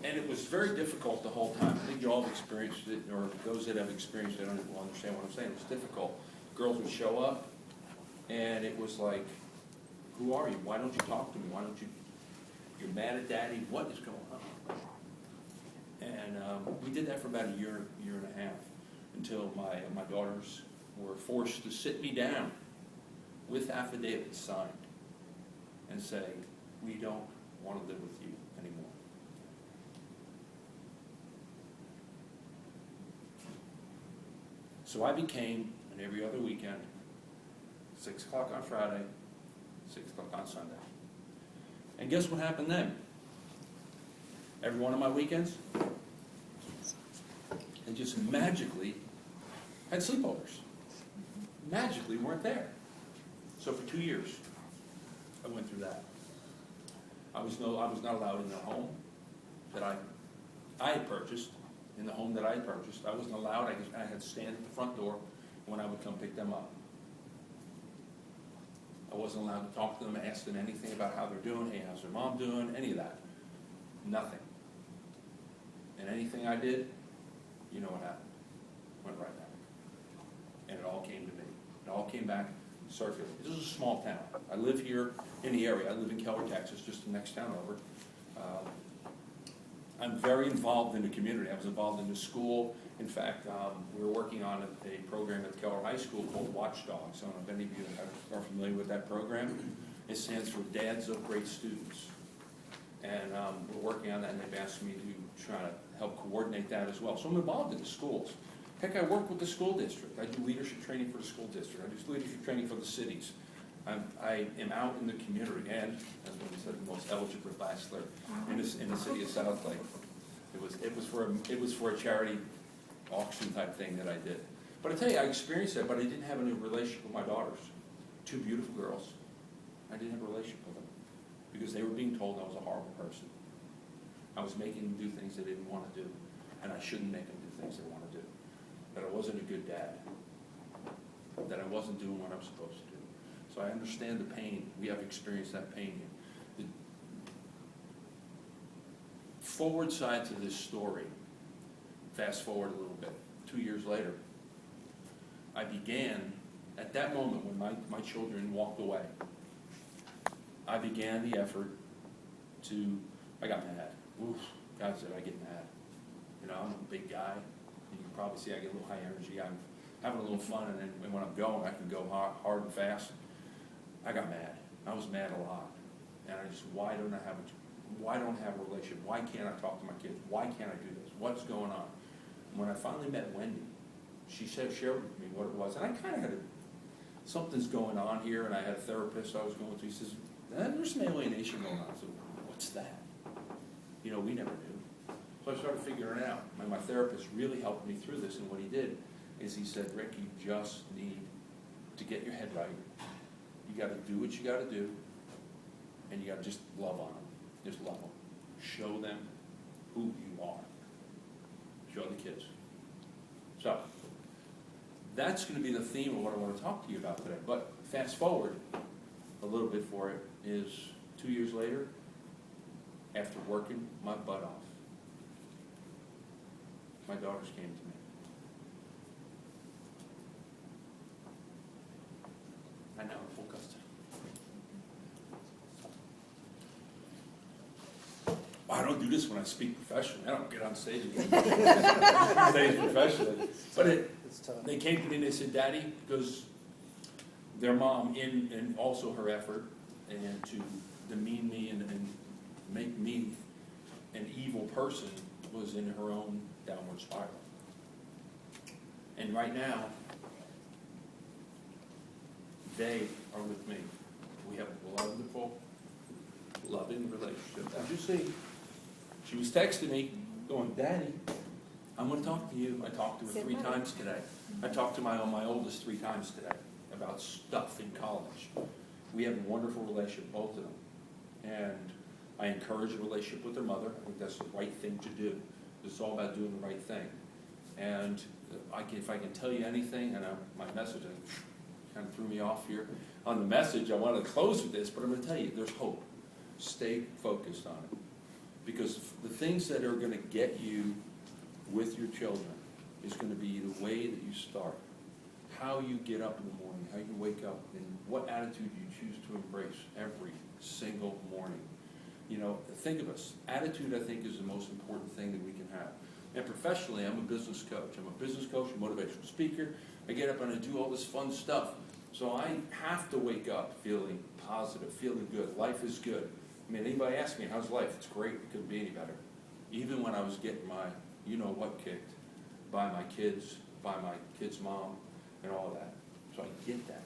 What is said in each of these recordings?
And it was very difficult the whole time. I think you all have experienced it, or those that have experienced it will understand what I'm saying. It was difficult. Girls would show up, and it was like, who are you? Why don't you talk to me? Why don't you, you're mad at daddy? What is going on? And we did that for about a year and a half, until my daughters were forced to sit me down with affidavits signed and say, we don't want to live with you anymore. So I became, and every other weekend, 6 o'clock on Friday, 6 o'clock on Sunday. And guess what happened then? Every one of my weekends, they just magically had sleepovers. Magically weren't there. So for 2 years, I went through that. I was not allowed in the home that I had purchased. In the home that I had purchased, I wasn't allowed. I had to stand at the front door when I would come pick them up. I wasn't allowed to talk to them, ask them anything about how they're doing. Hey, how's their mom doing? Any of that. Nothing. And anything I did, you know what happened. Went right back. And it all came to me. It all came back circular. This is a small town. I live here in the area. I live in Keller, Texas, just the next town over. I'm very involved in the community. I was involved in the school. In fact, we were working on a program at Keller High School called Watchdogs. I don't know if any of you are familiar with that program. It stands for Dads of Great Students. And we're working on that, and they've asked me to try to help coordinate that as well. So I'm involved in the schools. Heck, I work with the school district. I do leadership training for the school district. I do leadership training for the cities. I am out in the community, and as what we said, the most eligible bachelor in the city of South Lake. It was for a charity auction type thing that I did. But I tell you, I experienced that, but I didn't have any relationship with my daughters. 2 beautiful girls. I didn't have a relationship with them because they were being told I was a horrible person. I was making them do things they didn't want to do, and I shouldn't make them do things they want to do. That I wasn't a good dad. That I wasn't doing what I'm supposed to do. So I understand the pain. We have experienced that pain. The forward side to this story, fast forward a little bit, 2 years later, I began, at that moment when my children walked away, I began the effort to, I got mad. Oof, God said I get mad. You know, I'm a big guy. You can probably see I get a little high energy. I'm having a little fun, and then when I'm going, I can go hard and fast. I got mad. I was mad a lot. And I just, why don't I have a relationship? Why can't I talk to my kids? Why can't I do this? What's going on? And when I finally met Wendy, she shared with me what it was. And I kind of had something's going on here, and I had a therapist I was going to. He says, there's some alienation going on. I said, what's that? You know, we never knew. So I started figuring it out. And my therapist really helped me through this, and what he did is he said, Rick, you just need to get your head right. You got to do what you got to do, and you got to just love on them. Just love them. Show them who you are. Show the kids. So, that's going to be the theme of what I want to talk to you about today. But fast forward a little bit for it is 2 years later, after working my butt off, my daughters came to me. I know, full custody. I don't do this when I speak professionally. I don't get on stage again. Stage professionally. But they came to me and they said, Daddy, because their mom, in also her effort, and to demean me and make me an evil person, was in her own downward spiral. And right now, they are with me. We have a wonderful, loving relationship. As you see, she was texting me, going, Daddy, I'm going to talk to you. I talked to her 3 times today. I talked to my oldest 3 times today about stuff in college. We have a wonderful relationship, both of them. And I encourage a relationship with their mother. I think that's the right thing to do. It's all about doing the right thing. And if I can tell you anything, and my message kind of threw me off here on the message, I want to close with this, but I'm going to tell you, there's hope. Stay focused on it. Because the things that are going to get you with your children is going to be the way that you start, how you get up in the morning, how you wake up, and what attitude you choose to embrace every single morning. You know, think of us. Attitude, I think, is the most important thing that we can have. And professionally, I'm a business coach. I'm a business coach, a motivational speaker. I get up and I do all this fun stuff. So I have to wake up feeling positive, feeling good. Life is good. I mean, anybody asks me, how's life? It's great. It couldn't be any better. Even when I was getting my you-know-what kicked by my kids' mom, and all of that. So I get that.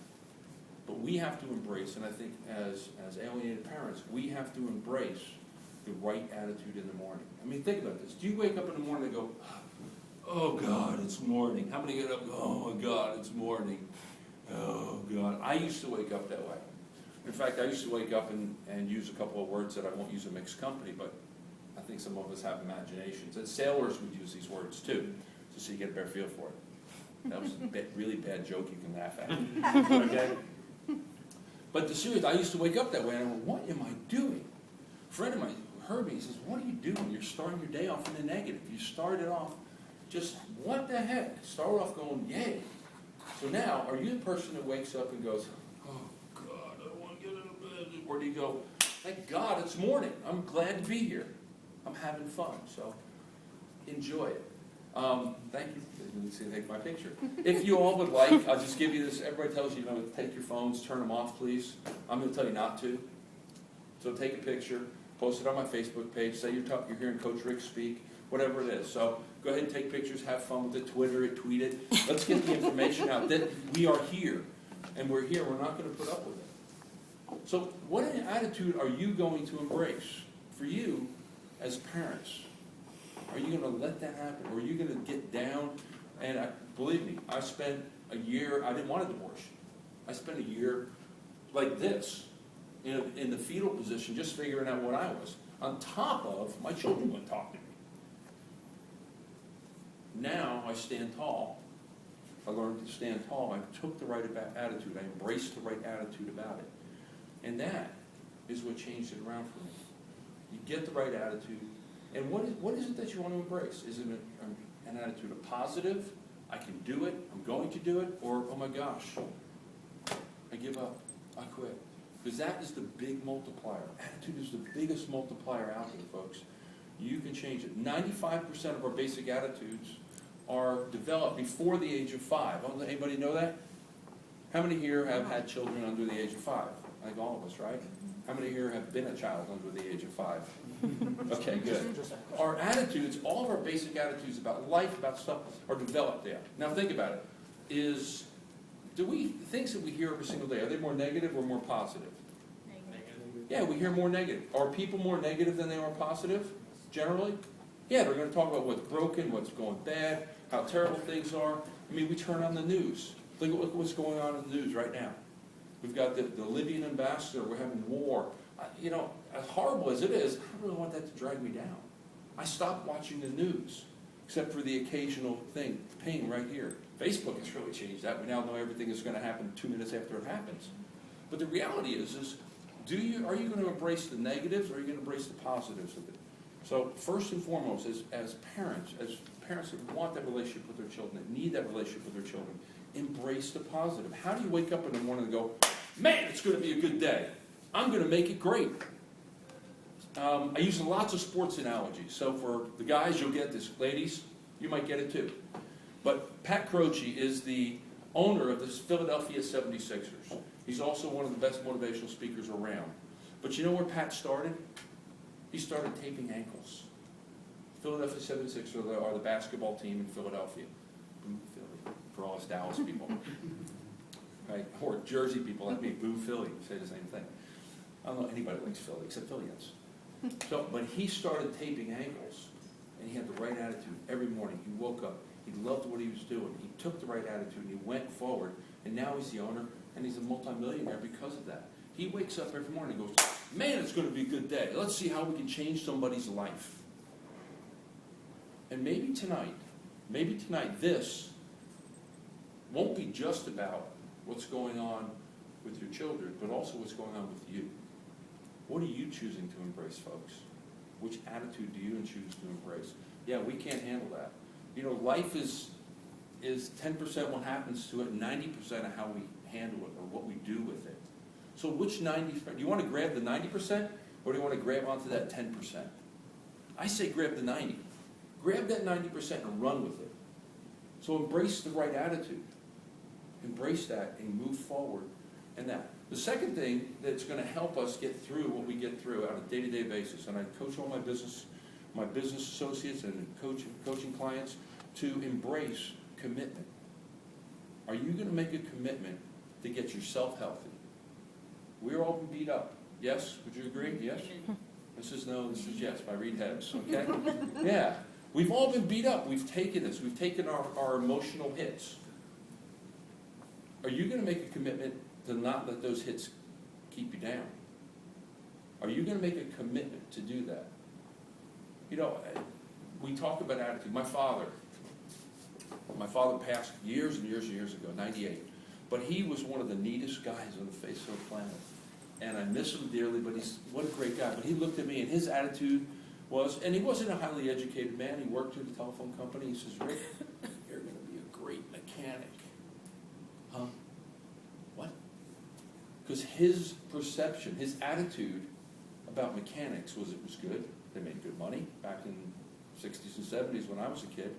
But we have to embrace, and I think as alienated parents, we have to embrace the right attitude in the morning. I mean, think about this. Do you wake up in the morning and go, oh God, it's morning? How many get up and go, oh my God, it's morning? Oh God. I used to wake up that way. In fact, I used to wake up and use a couple of words that I won't use in mixed company, but I think some of us have imaginations. And sailors would use these words too, just so you get a better feel for it. That was a really bad joke you can laugh at. Okay? But the serious, I used to wake up that way and I went, what am I doing? A friend of mine heard me, he says, what are you doing? You're starting your day off in the negative. You started off just, what the heck? Start off going, yay. So now, are you the person that wakes up and goes, oh God, I don't want to get out of bed? Or do you go, thank God it's morning. I'm glad to be here. I'm having fun. So enjoy it. Thank you. You can take my picture. If you all would like, I'll just give you this. Everybody tells you, take your phones, turn them off, please. I'm going to tell you not to. So take a picture, post it on my Facebook page, say you're hearing Coach Rick speak, whatever it is. So go ahead and take pictures, have fun with it, Twitter it, tweet it. Let's get the information out that we are here, and we're here. We're not going to put up with it. So what attitude are you going to embrace for you as parents? Are you going to let that happen? Or are you going to get down? And believe me, I spent a year, I didn't want a divorce. I spent a year like this, in the fetal position, just figuring out what I was. On top of, my children wouldn't talk to me. Now I stand tall. I learned to stand tall. I took the right attitude. I embraced the right attitude about it. And that is what changed it around for me. You get the right attitude. And what is it that you want to embrace? Is it an attitude of positive, I can do it, I'm going to do it, or, oh my gosh, I give up, I quit? Because that is the big multiplier. Attitude is the biggest multiplier out there, folks. You can change it. 95% of our basic attitudes are developed before the age of 5. Anybody know that? How many here have had children under the age of 5? I think all of us, right? How many here have been a child under the age of 5? Okay, good. Our attitudes, all of our basic attitudes about life, about stuff, are developed there. Now think about it. Things that we hear every single day, are they more negative or more positive? Negative. Yeah, we hear more negative. Are people more negative than they are positive, generally? Yeah, they're going to talk about what's broken, what's going bad, how terrible things are. I mean, we turn on the news. Look at what's going on in the news right now. We've got the Libyan ambassador. We're having war. As horrible as it is, I don't really want that to drag me down. I stopped watching the news, except for the occasional ping right here. Facebook has really changed that. We now know everything is going to happen 2 minutes after it happens. But the reality is are you going to embrace the negatives, or are you going to embrace the positives of it? So first and foremost, as parents that want that relationship with their children, that need that relationship with their children, embrace the positive. How do you wake up in the morning and go, man, it's going to be a good day. I'm going to make it great. I use lots of sports analogies. So for the guys, you'll get this. Ladies, you might get it too. But Pat Croce is the owner of the Philadelphia 76ers. He's also one of the best motivational speakers around. But you know where Pat started? He started taping ankles. Philadelphia 76ers are the basketball team in Philadelphia. Boo Philly, for all us Dallas people. Right? Or Jersey people like me, boo Philly, say the same thing. I don't know anybody that likes Philly, except Phillians. But he started taping ankles, and he had the right attitude every morning. He woke up. He loved what he was doing. He took the right attitude, and he went forward. And now he's the owner, and he's a multimillionaire because of that. He wakes up every morning and goes, man, it's going to be a good day. Let's see how we can change somebody's life. And maybe tonight, this won't be just about what's going on with your children, but also what's going on with you. What are you choosing to embrace, folks? Which attitude do you choose to embrace? Yeah, we can't handle that. You know, life is 10% what happens to it, 90% of how we handle it or what we do with it. So which 90%? Do you want to grab the 90% or do you want to grab onto that 10%? I say grab the 90. Grab that 90% and run with it. So embrace the right attitude. Embrace that and move forward in that. The second thing that's going to help us get through what we get through on a day-to-day basis, and I coach all my business associates and coaching clients to embrace commitment. Are you going to make a commitment to get yourself healthy? We're all been beat up. Yes? Would you agree? Yes? This is no, this is yes. I read heads. Okay? Yeah. We've all been beat up. We've taken this. We've taken our emotional hits. Are you going to make a commitment to not let those hits keep you down? Are you going to make a commitment to do that? You know, we talk about attitude. My father passed years and years and years ago, 98. But he was one of the neatest guys on the face of the planet. And I miss him dearly, but what a great guy. But he looked at me and his attitude was, and he wasn't a highly educated man. He worked at a telephone company. He says, Rick, you're going to be a great mechanic. Huh? What? Because his perception, his attitude about mechanics was it was good. They made good money back in the 60s and 70s when I was a kid.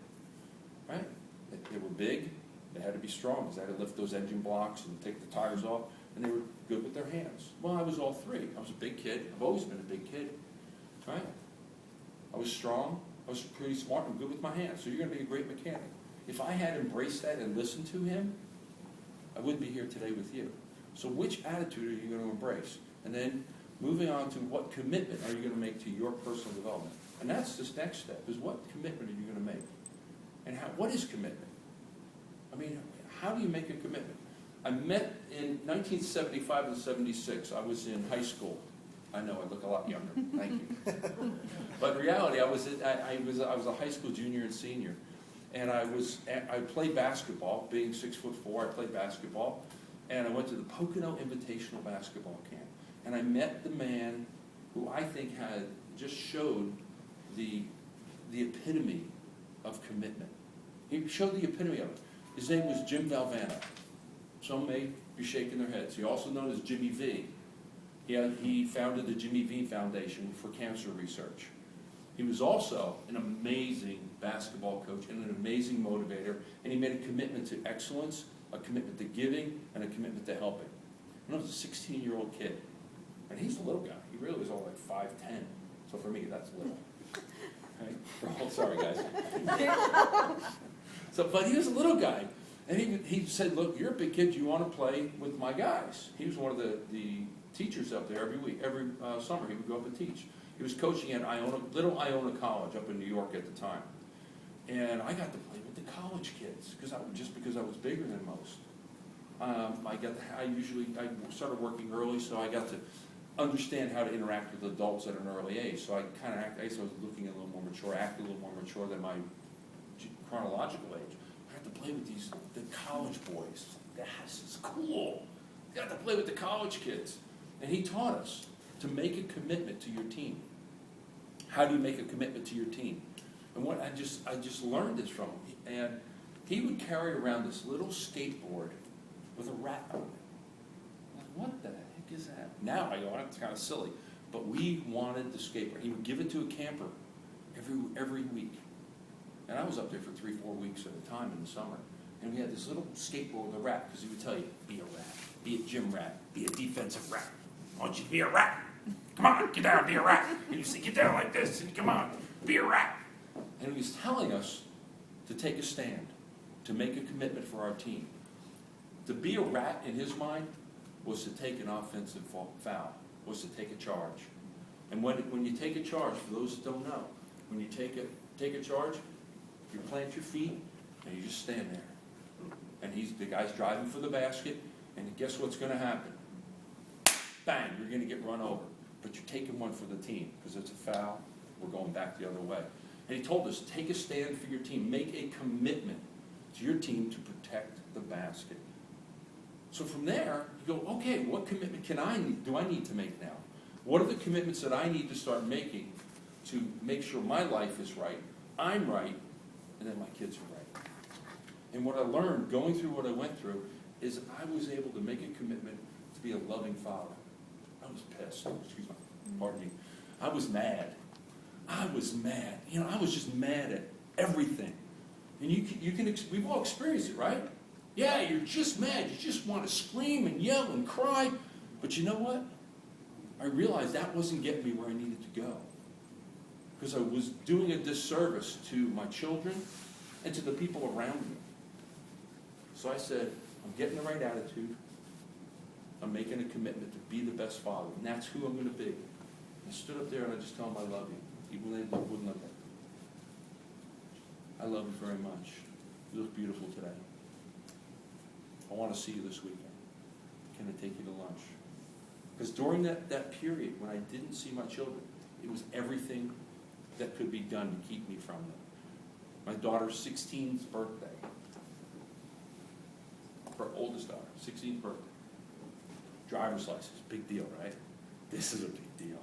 Right? They were big. They had to be strong because they had to lift those engine blocks and take the tires off. And they were good with their hands. Well, I was all three. I was a big kid. I've always been a big kid. Right? I was strong. I was pretty smart. I'm good with my hands. So you're going to be a great mechanic. If I had embraced that and listened to him, I wouldn't be here today with you. So which attitude are you going to embrace? And then moving on to what commitment are you going to make to your personal development? And that's this next step, is what commitment are you going to make? And what is commitment? I mean, how do you make a commitment? I met in 1975 and 76. I was in high school. I know I look a lot younger. Thank you. But in reality, I was a high school junior and senior, and I played basketball. Being 6'4", I played basketball, and I went to the Pocono Invitational basketball camp, and I met the man who I think had just showed the epitome of commitment. He showed the epitome of it. His name was Jim Valvano. Some may be shaking their heads. He also known as Jimmy V. He founded the Jimmy V Foundation for cancer research. He was also an amazing basketball coach and an amazing motivator, and he made a commitment to excellence, a commitment to giving, and a commitment to helping. And I was a 16-year-old kid, and he's a little guy. He really was all like 5'10". So for me, that's little. Right? Oh, sorry, guys. But he was a little guy. And he said, look, you're a big kid. You want to play with my guys. He was one of the teachers up there every summer. He would go up and teach. He was coaching at Little Iona College up in New York at the time. And I got to play with the college kids because I was bigger than most. I started working early, so I got to understand how to interact with adults at an early age. So I was looking a little more mature, acting a little more mature than my chronological age. I got to play with the college boys. This is cool. I got to play with the college kids. And he taught us to make a commitment to your team. How do you make a commitment to your team? And what I just learned this from him. And he would carry around this little skateboard with a rat on it. Like, what the heck is that? Now I go, that's kind of silly. But we wanted the skateboard. He would give it to a camper every week. And I was up there for 3-4 weeks at a time in the summer. And we had this little skateboard with a rat, because he would tell you, be a rat, be a gym rat, be a defensive rat. I want you to be a rat. Come on, get down, be a rat. And you say, get down like this, and come on, be a rat. And he was telling us to take a stand, to make a commitment for our team. To be a rat, in his mind, was to take an offensive foul, was to take a charge. And when you take a charge, for those that don't know, when you take a charge, you plant your feet, and you just stand there. And the guy's driving for the basket, and guess what's going to happen? Bang, you're going to get run over. But you're taking one for the team, because it's a foul. We're going back the other way. And he told us, take a stand for your team. Make a commitment to your team to protect the basket. So from there, you go, okay, what commitment do I need to make now? What are the commitments that I need to start making to make sure my life is right, I'm right, and then my kids are right. And what I learned going through what I went through is I was able to make a commitment to be a loving father. I was pissed. Excuse me. Pardon me. I was mad. I was mad. You know, I was just mad at everything. And we've all experienced it, right? Yeah, you're just mad. You just want to scream and yell and cry. But you know what? I realized that wasn't getting me where I needed to go. Because I was doing a disservice to my children and to the people around me. So I said, I'm getting the right attitude. I'm making a commitment to be the best father. And that's who I'm going to be. I stood up there and I just told them I love you, even when they wouldn't look at me. I love you very much. You look beautiful today. I want to see you this weekend. Can I take you to lunch? Because during that period when I didn't see my children, it was everything that could be done to keep me from them. My daughter's 16th birthday. Her oldest daughter, 16th birthday. Driver's license, big deal, right? This is a big deal.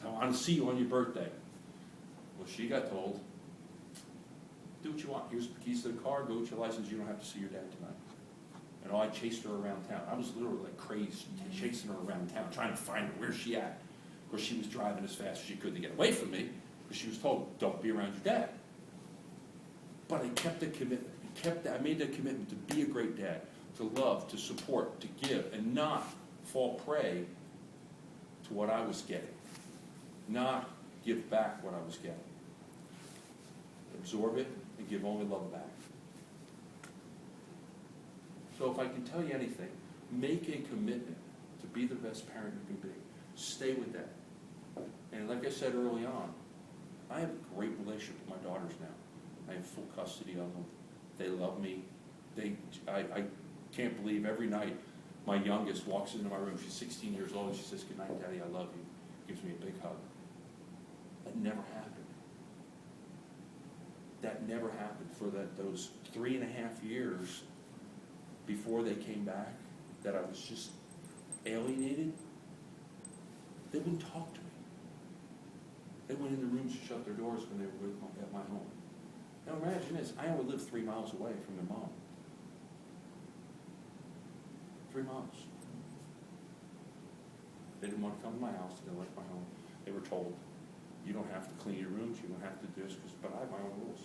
I want to see you on your birthday. Well, she got told, do what you want. Here's the keys to the car, go with your license, you don't have to see your dad tonight. And I chased her around town. I was literally like crazy, chasing her around town, trying to find her. Where's she at? Of course, she was driving as fast as she could to get away from me, because she was told, don't be around your dad. But I kept the commitment. I made that commitment to be a great dad, to love, to support, to give, and not fall prey to what I was getting. Not give back what I was getting. Absorb it and give only love back. So if I can tell you anything, make a commitment to be the best parent you can be. Stay with that. And like I said early on, I have a great relationship with my daughters now. I have full custody of them. They love me. I can't believe every night my youngest walks into my room. She's 16 years old and she says, "Good night, Daddy, I love you." Gives me a big hug. That never happened. That never happened for those 3.5 years before they came back, that I was just alienated. They wouldn't talk to me. They went in the rooms to shut their doors when they were at my home. Now imagine this, I only lived 3 miles away from their mom. 3 miles. They didn't want to come to my house, they didn't like my home. They were told, you don't have to clean your rooms, you don't have to do this, but I have my own rules.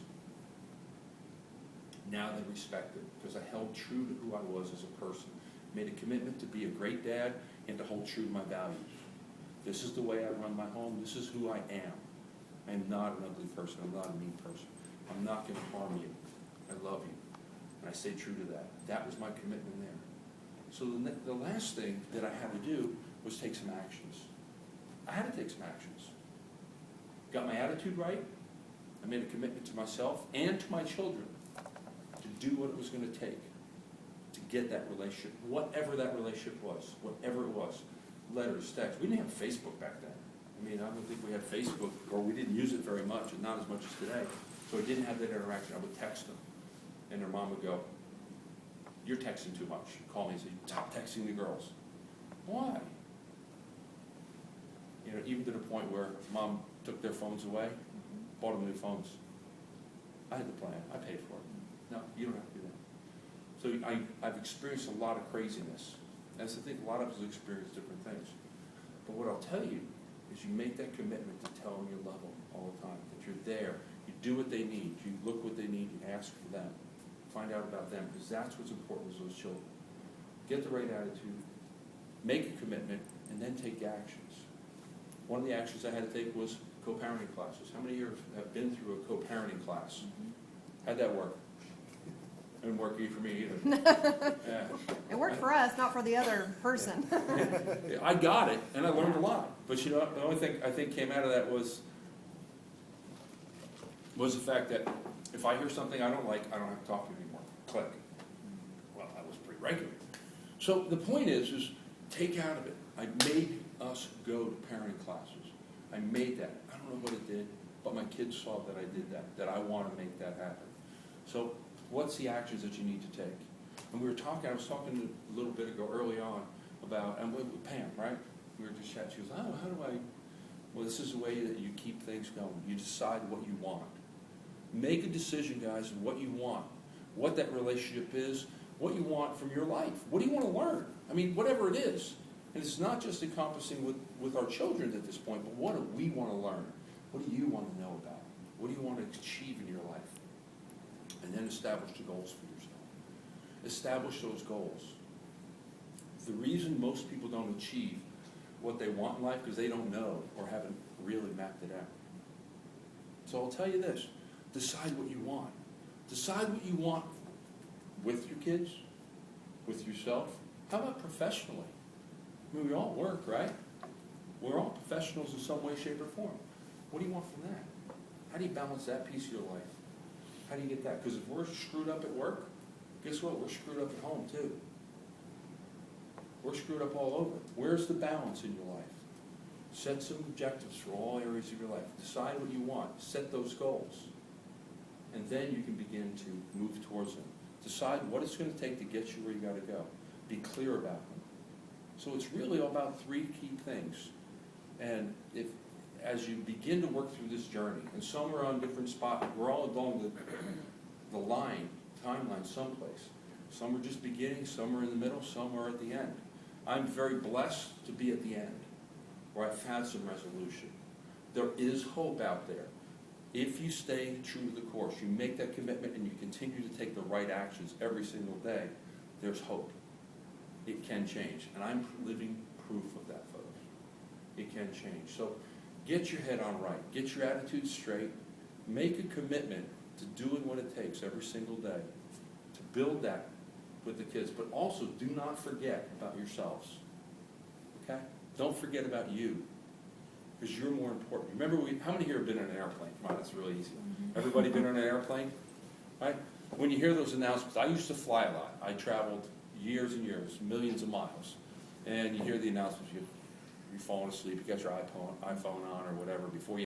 Now they respect it, because I held true to who I was as a person. Made a commitment to be a great dad and to hold true to my values. This is the way I run my home, this is who I am. I am not an ugly person, I'm not a mean person. I'm not going to harm you. I love you. And I stay true to that. That was my commitment there. So the last thing that I had to do was take some actions. I had to take some actions. Got my attitude right. I made a commitment to myself and to my children to do what it was going to take to get that relationship, whatever that relationship was, whatever it was. Letters, texts. We didn't have Facebook back then. I mean, I don't think we had Facebook, or we didn't use it very much, and not as much as today. So I didn't have that interaction. I would text them, and their mom would go, "You're texting too much." She'd call me and say, "Stop texting the girls." Why? You know, even to the point where mom took their phones away, bought them new phones. I had the plan. I paid for it. No, you don't have to do that. So I've experienced a lot of craziness. As I think a lot of us experience different things. But what I'll tell you is you make that commitment to tell them you love them all the time, that you're there, you do what they need, you look what they need, you ask for them, find out about them, because that's what's important to those children. Get the right attitude, make a commitment, and then take actions. One of the actions I had to take was co-parenting classes. How many here have been through a co-parenting class? How'd that work? It didn't work for me either. Yeah. It worked for us, not for the other person. I got it, and I learned a lot. But you know, the only thing I think came out of that was the fact that if I hear something I don't like, I don't have to talk to you anymore. Click. Well, that was pretty regular. So the point is take out of it. I made us go to parenting classes. I made that. I don't know what it did, but my kids saw that I did that I want to make that happen. So what's the actions that you need to take? And I was talking a little bit ago early on about, and with Pam, right? We were just chatting. She was, "Oh, how do I Well, this is the way that you keep things going. You decide what you want. Make a decision, guys, of what you want, what that relationship is, what you want from your life. What do you want to learn? I mean, whatever it is. And it's not just encompassing with our children at this point, but what do we want to learn? What do you want to know about? What do you want to achieve in your life? And then establish the goals for yourself. Establish those goals. The reason most people don't achieve what they want in life because they don't know or haven't really mapped it out. So I'll tell you this. Decide what you want. Decide what you want with your kids, with yourself. How about professionally? I mean, we all work, right? We're all professionals in some way, shape, or form. What do you want from that? How do you balance that piece of your life? How do you get that? Because if we're screwed up at work, guess what? We're screwed up at home too. We're screwed up all over. Where's the balance in your life? Set some objectives for all areas of your life. Decide what you want. Set those goals. And then you can begin to move towards them. Decide what it's going to take to get you where you got to go. Be clear about them. So it's really all about three key things. And as you begin to work through this journey, and some are on different spots, we're all along the timeline someplace. Some are just beginning, some are in the middle, some are at the end. I'm very blessed to be at the end, where I've had some resolution. There is hope out there. If you stay true to the course, you make that commitment and you continue to take the right actions every single day, there's hope. It can change. And I'm living proof of that, folks. It can change. So get your head on right. Get your attitude straight. Make a commitment to doing what it takes every single day to build that with the kids. But also do not forget about yourselves. Okay? Don't forget about you. Because you're more important. Remember, how many here have been on an airplane? Come on, that's really easy. Everybody been on an airplane? Right? When you hear those announcements, I used to fly a lot. I traveled years and years, millions of miles. And you hear the announcements, you're falling asleep, you got your iPhone on or whatever before you